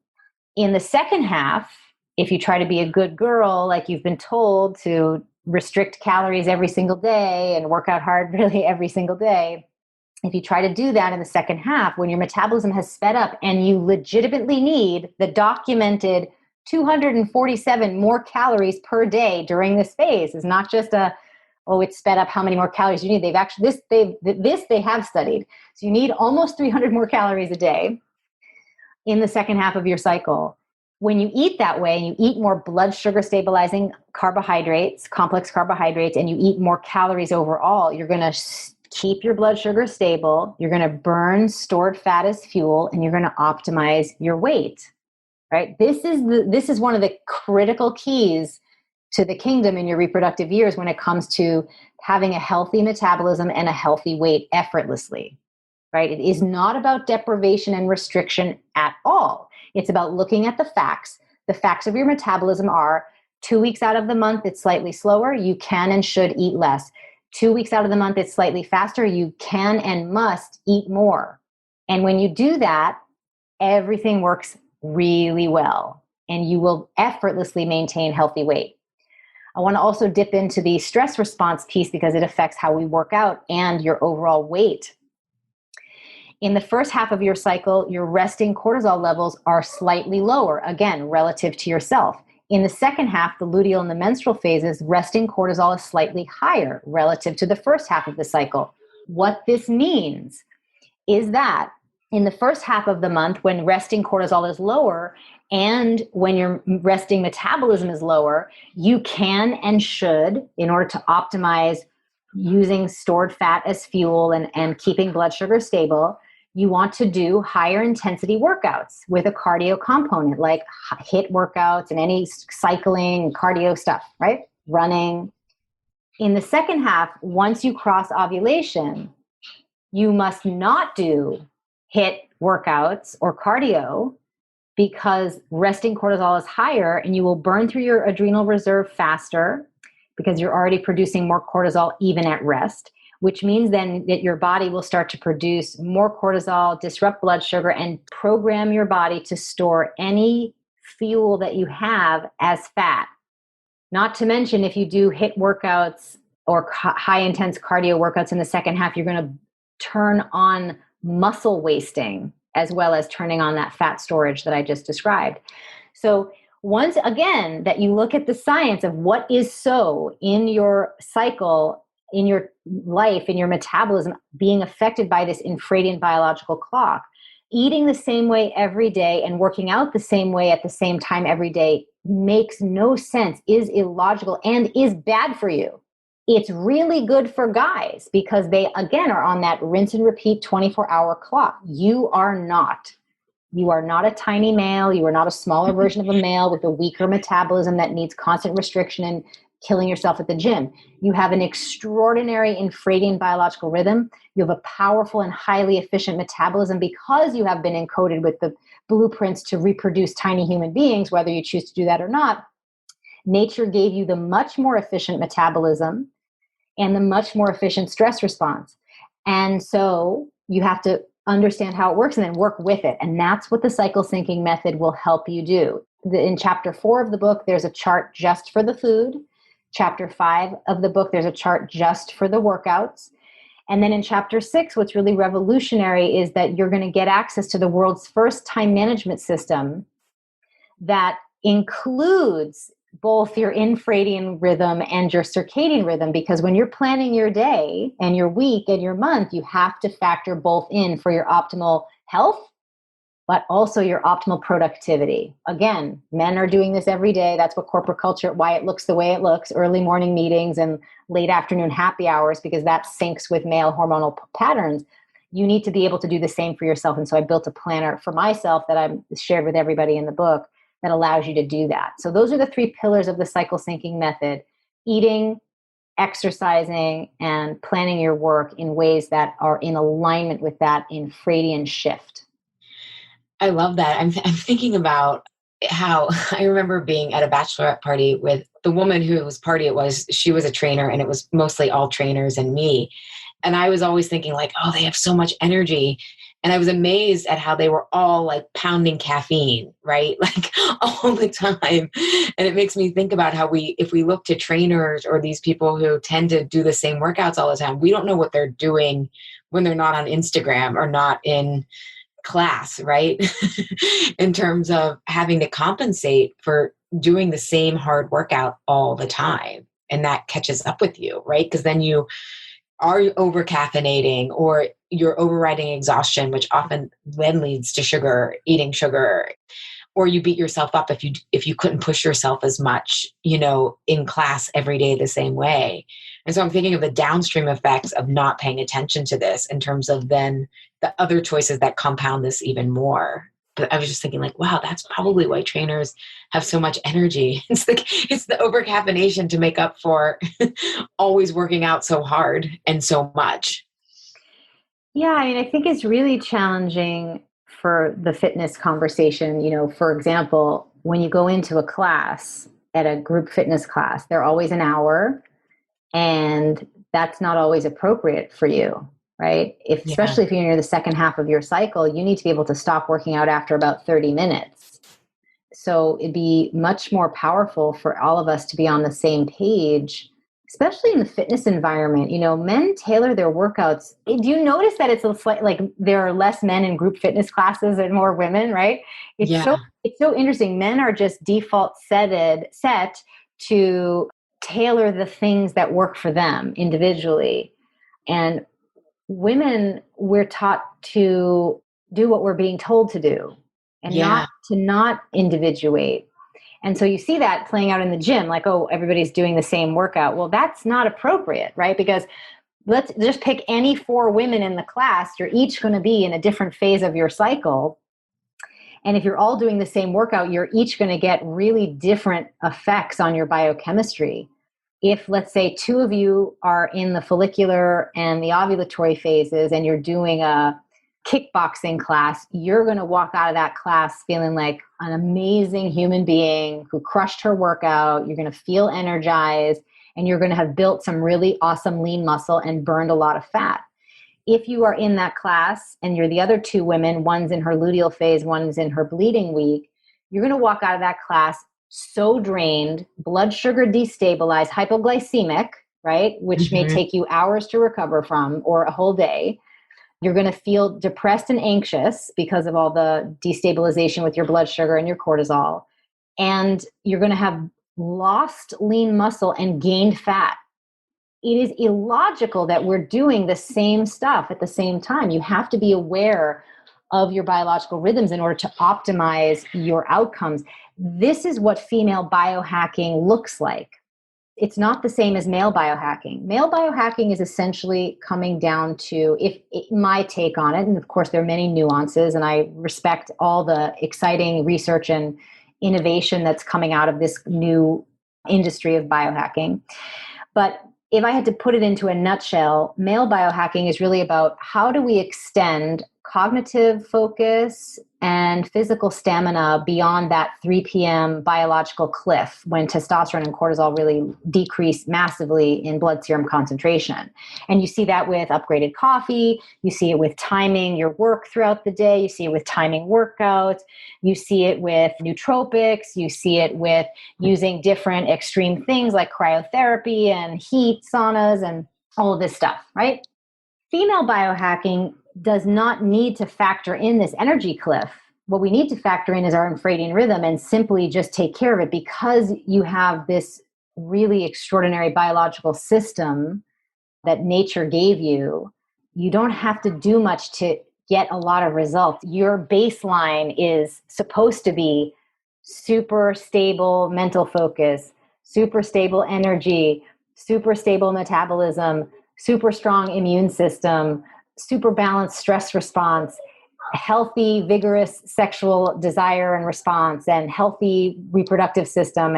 In the second half, if you try to be a good girl, like you've been told to restrict calories every single day and work out hard really every single day, if you try to do that in the second half, when your metabolism has sped up and you legitimately need the documented 247 more calories per day during this phase, is not just it's sped up, how many more calories you need. They've actually, they have studied. So you need almost 300 more calories a day in the second half of your cycle. When you eat that way and you eat more blood sugar stabilizing carbohydrates, complex carbohydrates, and you eat more calories overall, you're going to keep your blood sugar stable. You're going to burn stored fat as fuel, and you're going to optimize your weight, right? This is one of the critical keys to the kingdom in your reproductive years when it comes to having a healthy metabolism and a healthy weight effortlessly. Right? It is not about deprivation and restriction at all. It's about looking at the facts. The facts of your metabolism are 2 weeks out of the month, it's slightly slower. You can and should eat less. 2 weeks out of the month, it's slightly faster. You can and must eat more. And when you do that, everything works really well and you will effortlessly maintain healthy weight. I want to also dip into the stress response piece because it affects how we work out and your overall weight. In the first half of your cycle, your resting cortisol levels are slightly lower, again, relative to yourself. In the second half, the luteal and the menstrual phases, resting cortisol is slightly higher relative to the first half of the cycle. What this means is that in the first half of the month, when resting cortisol is lower and when your resting metabolism is lower, you can and should, in order to optimize using stored fat as fuel and keeping blood sugar stable, you want to do higher intensity workouts with a cardio component like HIIT workouts and any cycling, cardio stuff, right? Running. In the second half, once you cross ovulation, you must not do HIIT workouts or cardio because resting cortisol is higher and you will burn through your adrenal reserve faster because you're already producing more cortisol even at rest, which means then that your body will start to produce more cortisol, disrupt blood sugar, and program your body to store any fuel that you have as fat. Not to mention, if you do HIIT workouts or high intense cardio workouts in the second half, you're going to turn on muscle wasting as well as turning on that fat storage that I just described. So once again, that you look at the science of what is so in your cycle, in your life, in your metabolism being affected by this infradian biological clock, eating the same way every day and working out the same way at the same time every day makes no sense, is illogical, and is bad for you. It's really good for guys because they, again, are on that rinse and repeat 24-hour clock. You are not. You are not a tiny male. You are not a smaller version of a male with a weaker metabolism that needs constant restriction and killing yourself at the gym. You have an extraordinary infradian biological rhythm. You have a powerful and highly efficient metabolism because you have been encoded with the blueprints to reproduce tiny human beings, whether you choose to do that or not. Nature gave you the much more efficient metabolism and the much more efficient stress response. And so you have to understand how it works and then work with it. And that's what the cycle syncing method will help you do. In chapter 4 of the book, there's a chart just for the food. Chapter 5 of the book, there's a chart just for the workouts. And then in chapter 6, what's really revolutionary is that you're going to get access to the world's first time management system that includes both your infradian rhythm and your circadian rhythm, because when you're planning your day and your week and your month, you have to factor both in for your optimal health, but also your optimal productivity. Again, men are doing this every day. That's what corporate culture, why it looks the way it looks, early morning meetings and late afternoon happy hours, because that syncs with male hormonal patterns. You need to be able to do the same for yourself. And so I built a planner for myself that I've shared with everybody in the book that allows you to do that. So those are the 3 pillars of the cycle syncing method: eating, exercising, and planning your work in ways that are in alignment with that infradian shift. I love that. I'm thinking about how I remember being at a bachelorette party with the woman whose party it was. She was a trainer, and it was mostly all trainers and me. And I was always thinking like, oh, they have so much energy. And I was amazed at how they were all like pounding caffeine, right? Like all the time. And it makes me think about how if we look to trainers or these people who tend to do the same workouts all the time, we don't know what they're doing when they're not on Instagram or not in class, right? In terms of having to compensate for doing the same hard workout all the time. And that catches up with you, right? Because then you are over caffeinating, or you're overriding exhaustion, which often then leads to eating sugar, or you beat yourself up if you couldn't push yourself as much, in class every day the same way. And so I'm thinking of the downstream effects of not paying attention to this in terms of then the other choices that compound this even more. But I was just thinking like, wow, that's probably why trainers have so much energy. It's the over-caffeination to make up for always working out so hard and so much. Yeah, I mean, I think it's really challenging for the fitness conversation. For example, when you go into a class, at a group fitness class, they're always an hour, and that's not always appropriate for you. Right? Especially if you're near the second half of your cycle, you need to be able to stop working out after about 30 minutes. So it'd be much more powerful for all of us to be on the same page, especially in the fitness environment. Men tailor their workouts. Do you notice that it's like there are less men in group fitness classes and more women, right? It's so interesting. Men are just default set to tailor the things that work for them individually. And women, we're taught to do what we're being told to do and not individuate. And so you see that playing out in the gym, like, oh, everybody's doing the same workout. Well, that's not appropriate, right? Because let's just pick any 4 women in the class. You're each going to be in a different phase of your cycle. And if you're all doing the same workout, you're each going to get really different effects on your biochemistry. If, let's say, 2 of you are in the follicular and the ovulatory phases and you're doing a kickboxing class, you're going to walk out of that class feeling like an amazing human being who crushed her workout. You're going to feel energized, and you're going to have built some really awesome lean muscle and burned a lot of fat. If you are in that class and you're the other 2 women, one's in her luteal phase, one's in her bleeding week, you're going to walk out of that class so drained, blood sugar destabilized, hypoglycemic, right? Which may take you hours to recover from, or a whole day. You're going to feel depressed and anxious because of all the destabilization with your blood sugar and your cortisol. And you're going to have lost lean muscle and gained fat. It is illogical that we're doing the same stuff at the same time. You have to be aware of your biological rhythms in order to optimize your outcomes. This is what female biohacking looks like. It's not the same as male biohacking. Male biohacking is essentially coming down to, my take on it, and of course there are many nuances, and I respect all the exciting research and innovation that's coming out of this new industry of biohacking. But if I had to put it into a nutshell, male biohacking is really about how do we extend cognitive focus and physical stamina beyond that 3 p.m. biological cliff when testosterone and cortisol really decrease massively in blood serum concentration. And you see that with upgraded coffee, you see it with timing your work throughout the day, you see it with timing workouts, you see it with nootropics, you see it with using different extreme things like cryotherapy and heat saunas and all of this stuff, right? Female biohacking does not need to factor in this energy cliff. What we need to factor in is our infradian rhythm and simply just take care of it because you have this really extraordinary biological system that nature gave you. You don't have to do much to get a lot of results. Your baseline is supposed to be super stable mental focus, super stable energy, super stable metabolism, super strong immune system, super balanced stress response, healthy, vigorous sexual desire and response, and healthy reproductive system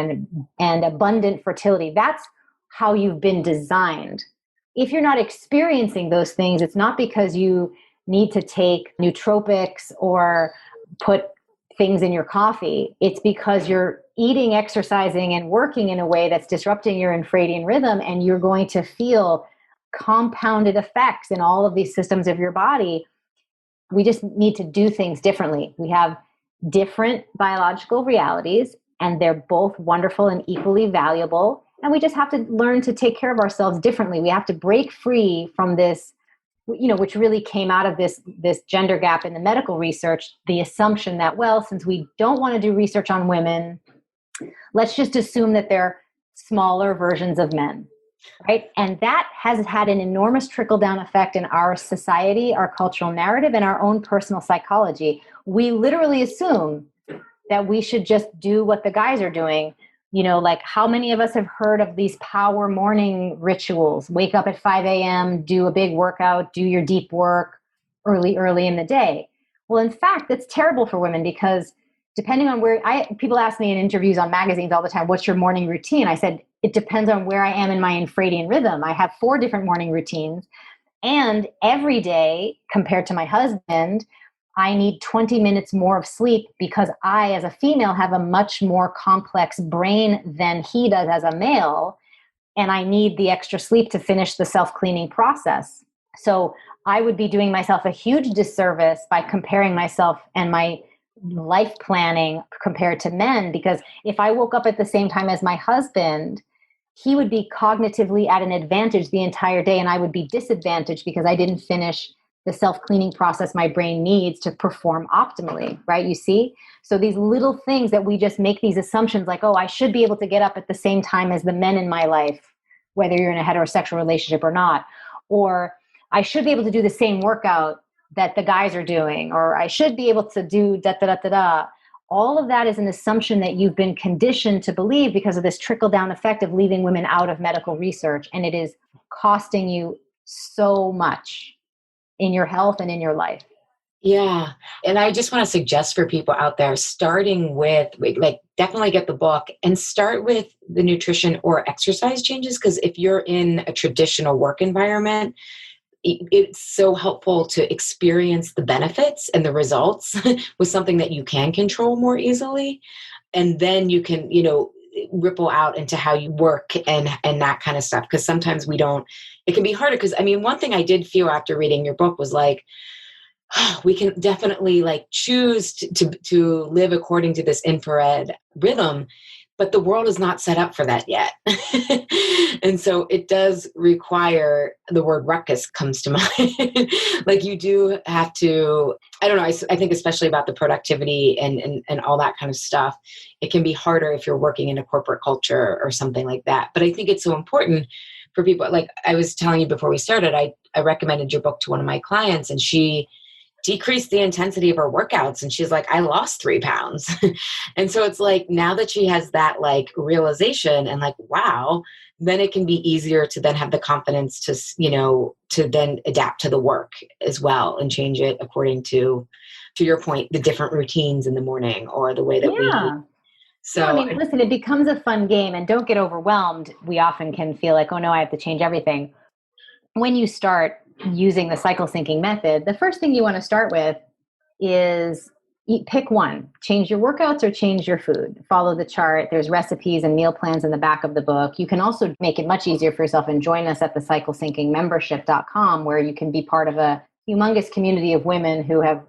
and abundant fertility. That's how you've been designed. If you're not experiencing those things, it's not because you need to take nootropics or put things in your coffee. It's because you're eating, exercising, and working in a way that's disrupting your infradian rhythm, and you're going to feel compounded effects in all of these systems of your body. We just need to do things differently. We have different biological realities, and they're both wonderful and equally valuable. And we just have to learn to take care of ourselves differently. We have to break free from this, which really came out of this gender gap in the medical research, the assumption that, well, since we don't want to do research on women, let's just assume that they're smaller versions of men. Right. And that has had an enormous trickle down effect in our society, our cultural narrative, and our own personal psychology. We literally assume that we should just do what the guys are doing. Like how many of us have heard of these power morning rituals? Wake up at 5 a.m., do a big workout, do your deep work early in the day. Well, in fact, that's terrible for women because depending on people ask me in interviews on magazines all the time, what's your morning routine? I said, it depends on where I am in my infradian rhythm. I have 4 different morning routines. And every day, compared to my husband, I need 20 minutes more of sleep because I, as a female, have a much more complex brain than he does as a male. And I need the extra sleep to finish the self-cleaning process. So I would be doing myself a huge disservice by comparing myself and my life planning compared to men, because if I woke up at the same time as my husband, he would be cognitively at an advantage the entire day, and I would be disadvantaged because I didn't finish the self-cleaning process my brain needs to perform optimally, right? You see? So these little things that we just make these assumptions like, oh, I should be able to get up at the same time as the men in my life, whether you're in a heterosexual relationship or not, or I should be able to do the same workout that the guys are doing, or I should be able to do da-da-da-da-da. All of that is an assumption that you've been conditioned to believe because of this trickle-down effect of leaving women out of medical research. And it is costing you so much in your health and in your life. Yeah. And I just want to suggest for people out there, starting with, definitely get the book and start with the nutrition or exercise changes. Because if you're in a traditional work environment, it's so helpful to experience the benefits and the results with something that you can control more easily. And then you can, ripple out into how you work and that kind of stuff. Because sometimes it can be harder. Because one thing I did feel after reading your book was like, we can definitely choose to live according to this infrared rhythm, but the world is not set up for that yet. And so it does require, the word ruckus comes to mind. You do have to, I don't know, I think especially about the productivity and all that kind of stuff, it can be harder if you're working in a corporate culture or something like that. But I think it's so important for people. Like I was telling you before we started, I recommended your book to one of my clients, and she decreased the intensity of her workouts. And she's like, I lost 3 pounds. And so it's like, now that she has that realization and wow, then it can be easier to then have the confidence to then adapt to the work as well and change it according to your point, the different routines in the morning or the way that we eat. So I mean, listen, it becomes a fun game, and don't get overwhelmed. We often can feel like, oh no, I have to change everything. When you start using the cycle syncing method, the first thing you want to start with is pick one. Change your workouts or change your food. Follow the chart. There's recipes and meal plans in the back of the book. You can also make it much easier for yourself and join us at the cyclesyncingmembership.com, where you can be part of a humongous community of women who have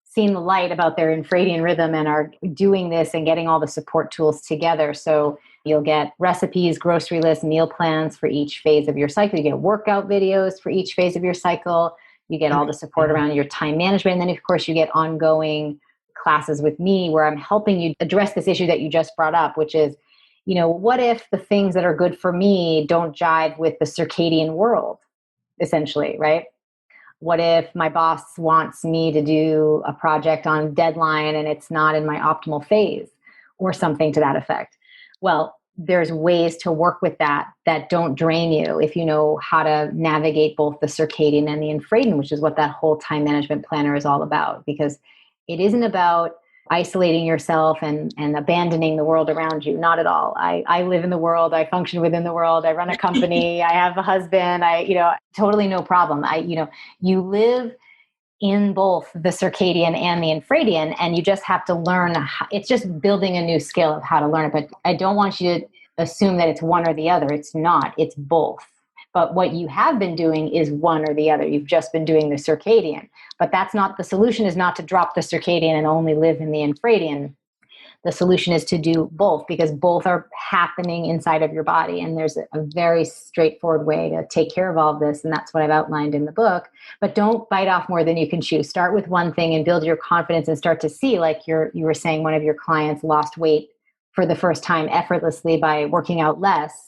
seen the light about their infradian rhythm and are doing this and getting all the support tools together. So you'll get recipes, grocery lists, meal plans for each phase of your cycle. You get workout videos for each phase of your cycle. You get all the support around your time management. And then, of course, you get ongoing classes with me where I'm helping you address this issue that you just brought up, which is, what if the things that are good for me don't jive with the circadian world, essentially, right? What if my boss wants me to do a project on deadline and it's not in my optimal phase or something to that effect? Well, there's ways to work with that don't drain you if you know how to navigate both the circadian and the infradian, which is what that whole time management planner is all about. Because it isn't about isolating yourself and abandoning the world around you. Not at all. I live in the world. I function within the world. I run a company. I have a husband. Totally no problem. You live in both the circadian and the infradian, and you just have to learn. It's just building a new skill of how to learn it. But I don't want you to assume that it's one or the other. It's not. It's both. But what you have been doing is one or the other. You've just been doing the circadian. But that's not the solution, is not to drop the circadian and only live in the infradian. The solution is to do both, because both are happening inside of your body. And there's a very straightforward way to take care of all of this. And that's what I've outlined in the book. But don't bite off more than you can chew. Start with one thing and build your confidence and start to see, like you were saying, one of your clients lost weight for the first time effortlessly by working out less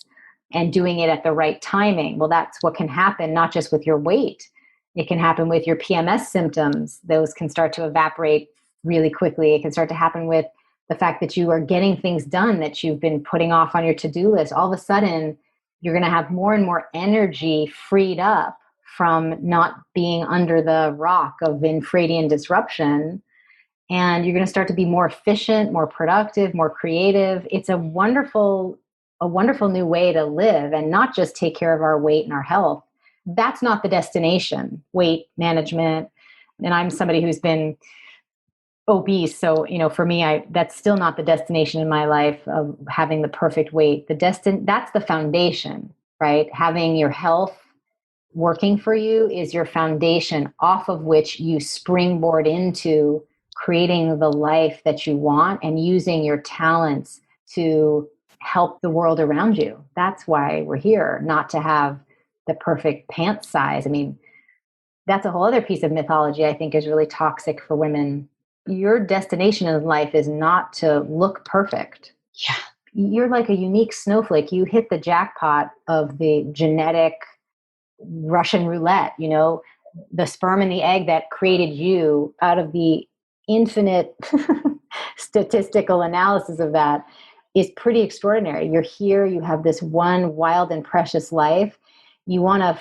and doing it at the right timing. Well, that's what can happen, not just with your weight. It can happen with your PMS symptoms. Those can start to evaporate really quickly. It can start to happen with the fact that you are getting things done that you've been putting off on your to-do list. All of a sudden, you're going to have more and more energy freed up from not being under the rock of infradian disruption. And you're going to start to be more efficient, more productive, more creative. It's a wonderful new way to live, and not just take care of our weight and our health. That's not the destination, weight management. And I'm somebody who's been obese. So, for me, that's still not the destination in my life of having the perfect weight. That's the foundation, right? Having your health working for you is your foundation, off of which you springboard into creating the life that you want and using your talents to help the world around you. That's why we're here, not to have the perfect pant size. I mean, that's a whole other piece of mythology I think is really toxic for women. Your destination in life is not to look perfect. Yeah. You're like a unique snowflake. You hit the jackpot of the genetic Russian roulette, the sperm and the egg that created you. Out of the infinite statistical analysis of that is pretty extraordinary. You're here, you have this one wild and precious life. You want to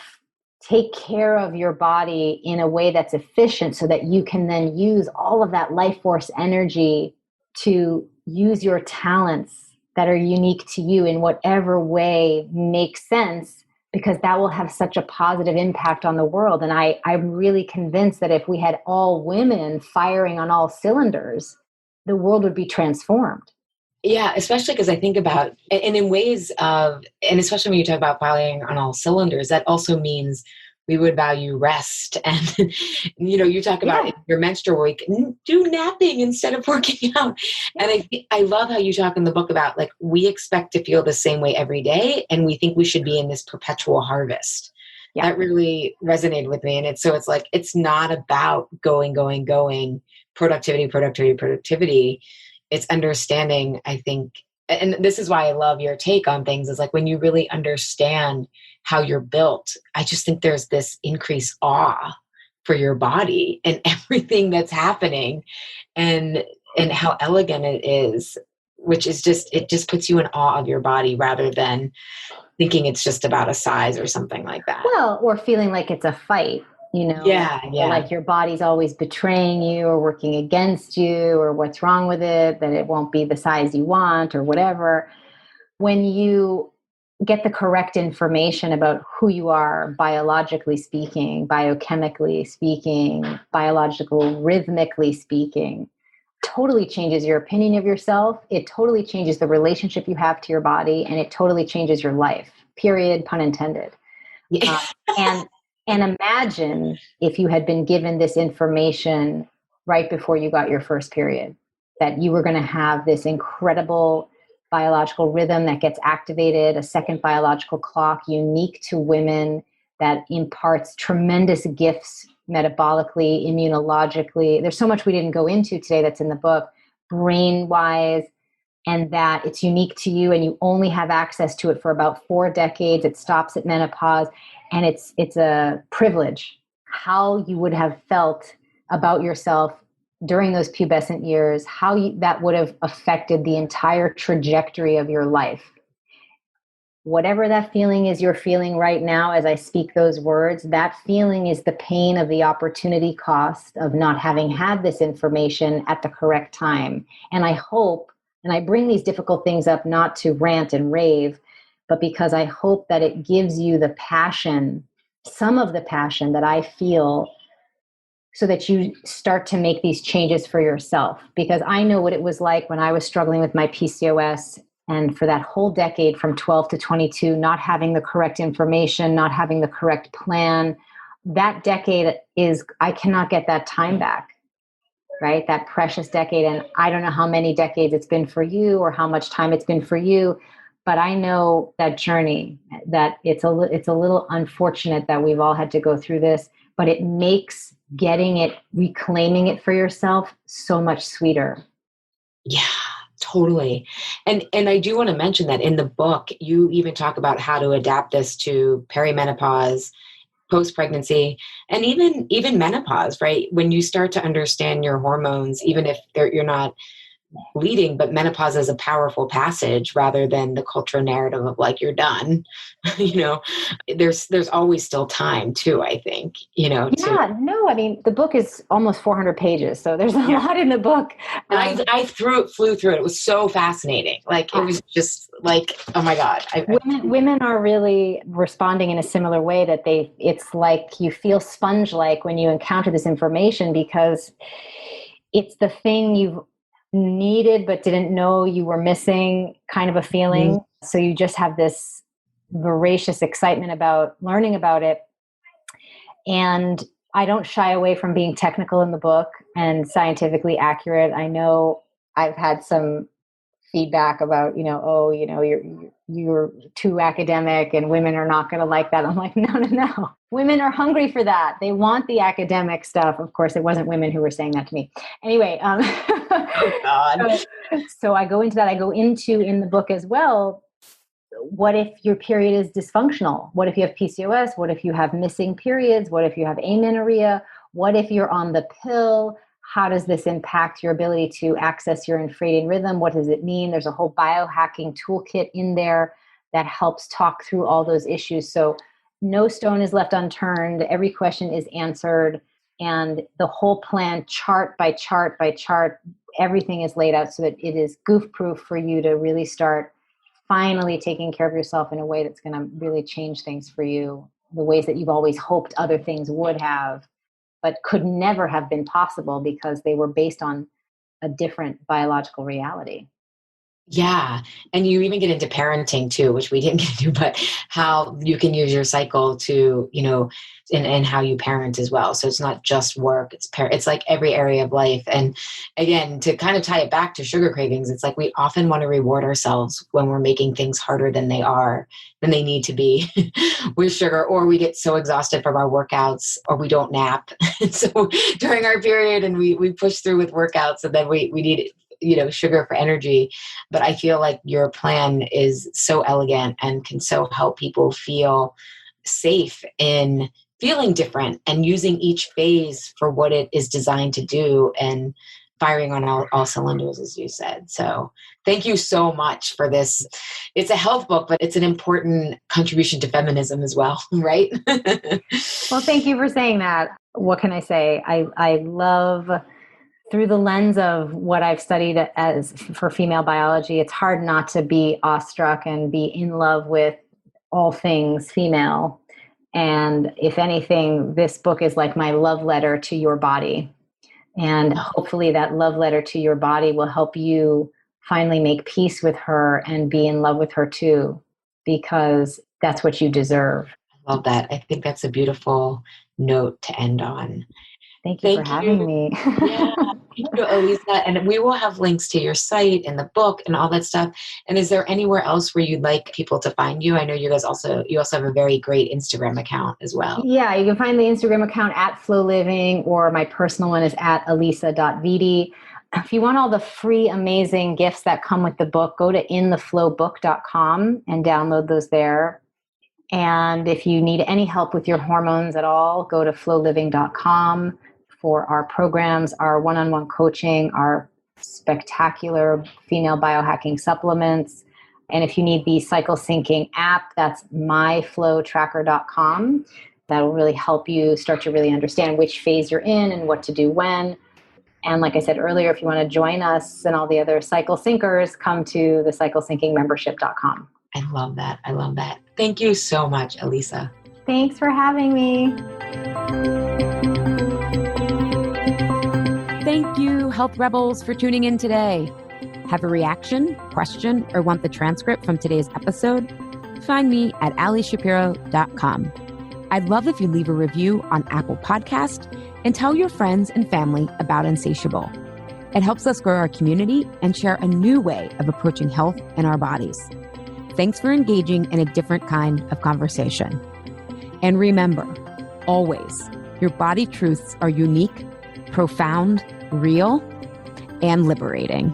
take care of your body in a way that's efficient so that you can then use all of that life force energy to use your talents that are unique to you in whatever way makes sense, because that will have such a positive impact on the world. And I'm really convinced that if we had all women firing on all cylinders, the world would be transformed. Yeah, especially because I think about, and in ways of, and especially when you talk about firing on all cylinders, that also means we would value rest. And, you talk about your menstrual week, do napping instead of working out. And I love how you talk in the book about, like, we expect to feel the same way every day, and we think we should be in this perpetual harvest. Yeah. That really resonated with me. And it's like, it's not about going, productivity. It's understanding, I think, and this is why I love your take on things, is like when you really understand how you're built, I just think there's this increased awe for your body and everything that's happening and how elegant it is, which is it just puts you in awe of your body rather than thinking it's just about a size or something like that. Well, or feeling like it's a fight. Yeah, or yeah. like your body's always betraying you or working against you or what's wrong with it, that it won't be the size you want or whatever. When you get the correct information about who you are, biologically speaking, biochemically speaking, biological, rhythmically speaking, totally changes your opinion of yourself. It totally changes the relationship you have to your body, and it totally changes your life. Period, pun intended. Yeah. And imagine if you had been given this information right before you got your first period, that you were going to have this incredible biological rhythm that gets activated, a second biological clock unique to women that imparts tremendous gifts metabolically, immunologically. There's so much we didn't go into today that's in the book, brain wise, and that it's unique to you and you only have access to it for about 4 decades. It stops at menopause, and it's a privilege. How you would have felt about yourself during those pubescent years, that would have affected the entire trajectory of your life. Whatever that feeling is you're feeling right now as I speak those words, that feeling is the pain of the opportunity cost of not having had this information at the correct time. And I hope, and I bring these difficult things up not to rant and rave, but because I hope that it gives you the passion, some of the passion that I feel, so that you start to make these changes for yourself. Because I know what it was like when I was struggling with my PCOS. And for that whole decade from 12 to 22, not having the correct information, not having the correct plan, that decade I cannot get that time back, right? That precious decade. And I don't know how many decades it's been for you or how much time it's been for you, but I know that journey, that it's a little unfortunate that we've all had to go through this, but it makes getting it, reclaiming it for yourself so much sweeter. Yeah, totally. And I do want to mention that in the book, you even talk about how to adapt this to perimenopause, post-pregnancy, and even menopause, right? When you start to understand your hormones, even if you're not bleeding, but menopause is a powerful passage rather than the cultural narrative of like, you're done. There's always still time too, I think, I mean, the book is almost 400 pages, so there's a lot in the book. And I flew through it. It was so fascinating. Like, it was just like, oh my God. Women are really responding in a similar way, that it's like you feel sponge-like when you encounter this information, because it's the thing you've needed but didn't know you were missing, kind of a feeling. Mm-hmm. So you just have this voracious excitement about learning about it. And I don't shy away from being technical in the book and scientifically accurate. I know I've had some feedback about, you're too academic and women are not going to like that. I'm like, no. Women are hungry for that. They want the academic stuff. Of course, it wasn't women who were saying that to me. Anyway, oh God. So I go into that. I go into in the book as well, what if your period is dysfunctional? What if you have PCOS? What if you have missing periods? What if you have amenorrhea? What if you're on the pill? How does this impact your ability to access your infradian rhythm? What does it mean? There's a whole biohacking toolkit in there that helps talk through all those issues. So no stone is left unturned. Every question is answered. And the whole plan, chart by chart by chart, everything is laid out so that it is goof-proof for you to really start finally taking care of yourself in a way that's going to really change things for you, the ways that you've always hoped other things would have, but could never have been possible because they were based on a different biological reality. Yeah. And you even get into parenting too, which we didn't get into, but how you can use your cycle to, and how you parent as well. So it's not just work, it's like every area of life. And again, to kind of tie it back to sugar cravings, it's like we often want to reward ourselves when we're making things harder than they need to be with sugar, or we get so exhausted from our workouts, or we don't nap. So during our period and we push through with workouts, and then we need sugar for energy. But I feel like your plan is so elegant and can so help people feel safe in feeling different and using each phase for what it is designed to do, and firing on all cylinders, as you said. So thank you so much for this. It's a health book, but it's an important contribution to feminism as well, right? Well, thank you for saying that. What can I say? I love, through the lens of what I've studied as for female biology, it's hard not to be awestruck and be in love with all things female. And if anything, this book is like my love letter to your body. And hopefully that love letter to your body will help you finally make peace with her and be in love with her too, because that's what you deserve. I love that. I think that's a beautiful note to end on. Thank you for having me. Yeah, thank you, Alisa. And we will have links to your site and the book and all that stuff. And is there anywhere else where you'd like people to find you? I know you also have a very great Instagram account as well. Yeah, you can find the Instagram account at Flow Living, or my personal one is at alisa.vitti. If you want all the free, amazing gifts that come with the book, go to intheflowbook.com and download those there. And if you need any help with your hormones at all, go to flowliving.com for our programs, our one-on-one coaching, our spectacular female biohacking supplements. And if you need the cycle syncing app, that's myflowtracker.com. That will really help you start to really understand which phase you're in and what to do when. And like I said earlier, if you want to join us and all the other cycle syncers, come to the cyclesyncingmembership.com. I love that. I love that. Thank you so much, Alisa. Thanks for having me. Thank you, Health Rebels, for tuning in today. Have a reaction, question, or want the transcript from today's episode? Find me at alishapiro.com. I'd love if you leave a review on Apple Podcast and tell your friends and family about Insatiable. It helps us grow our community and share a new way of approaching health in our bodies. Thanks for engaging in a different kind of conversation. And remember, always, your body truths are unique, profound, real, and liberating.